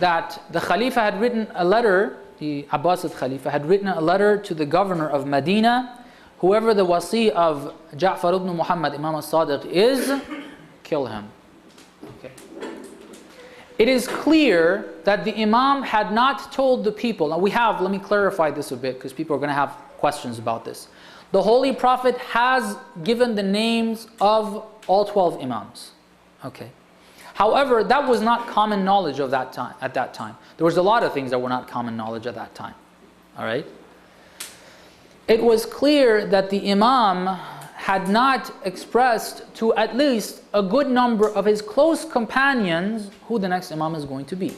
that the Khalifa had written a letter, the Abbasid Khalifa had written a letter to the governor of Medina, whoever the wasi of Ja'far ibn Muhammad, Imam al-Sadiq is, kill him. Okay. It is clear that the Imam had not told the people, now let me clarify this a bit because people are going to have questions about this. The Holy Prophet has given the names of all 12 Imams. Okay. However, that was not common knowledge of that time. At that time, there was a lot of things that were not common knowledge at that time. All right. It was clear that the Imam had not expressed to at least a good number of his close companions who the next Imam is going to be.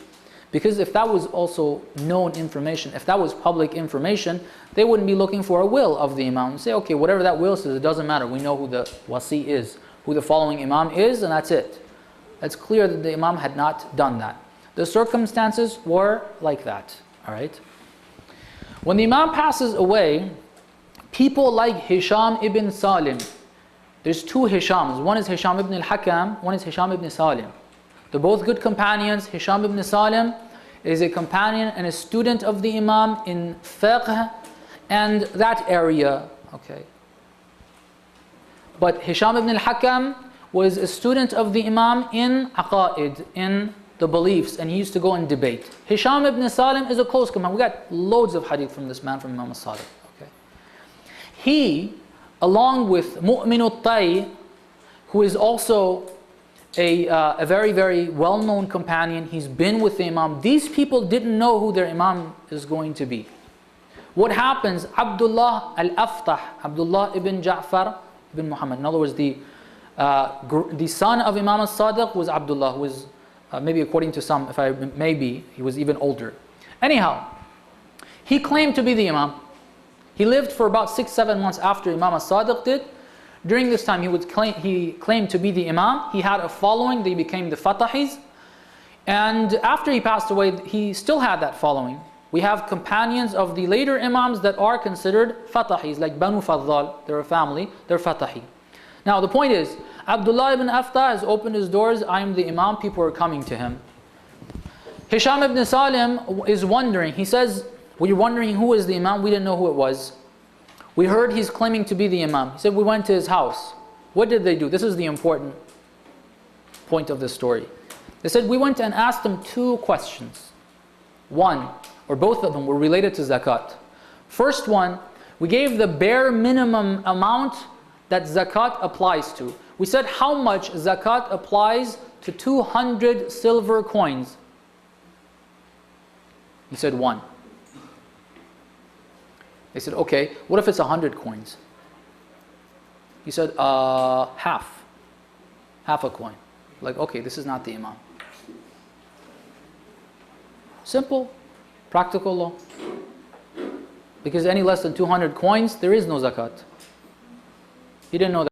Because if that was also known information, if that was public information, they wouldn't be looking for a will of the Imam. Say, okay, whatever that will says, it doesn't matter. We know who the wasi is, who the following Imam is, and that's it. It's clear that the Imam had not done that. The circumstances were like that. All right. When the Imam passes away, people like Hisham ibn Salim. There's two Hishams. One is Hisham ibn al-Hakam, one is Hisham ibn Salim. They're both good companions. Hisham ibn Salim is a companion and a student of the Imam in fiqh and that area. Okay. But Hisham ibn al-Hakam was a student of the Imam in aqaid, in the beliefs, and he used to go and debate. Hisham ibn Salim is a close companion. We got loads of hadith from this man, from Imam al-Sadiq. Okay. He, along with Mu'min al-Tay, who is also a very, very well-known companion, he's been with the Imam. These people didn't know who their Imam is going to be. what happens, Abdullah al-Aftah, Abdullah ibn Ja'far ibn Muhammad, in other words, the son of Imam al-Sadiq was Abdullah, who was maybe according to some, maybe he was even older. Anyhow, he claimed to be the Imam. He lived for about 6-7 months after Imam al-Sadiq did. During this time, he claimed to be the Imam. He had a following. They became the Fatahis. And after he passed away, he still had that following. We have companions of the later Imams that are considered Fatahis, like Banu Faddal. They're a family. They're Fatahi. Now, the point is, Abdullah ibn Aftah has opened his doors. I am the Imam. People are coming to him. Hisham ibn Salim is wondering. He says, we're wondering who is the Imam. We didn't know who it was. We heard he's claiming to be the Imam. He said, we went to his house. What did they do? This is the important point of the story. They said, we went and asked him 2 questions. One, or both of them were related to zakat. First one, we gave the bare minimum amount that zakat applies to. We said, how much zakat applies to 200 silver coins? He said, 1. They said, okay, what if it's 100 coins? He said, half a coin. Like, okay, this is not the Imam. Simple, practical law. Because any less than 200 coins, there is no zakat. He didn't know that.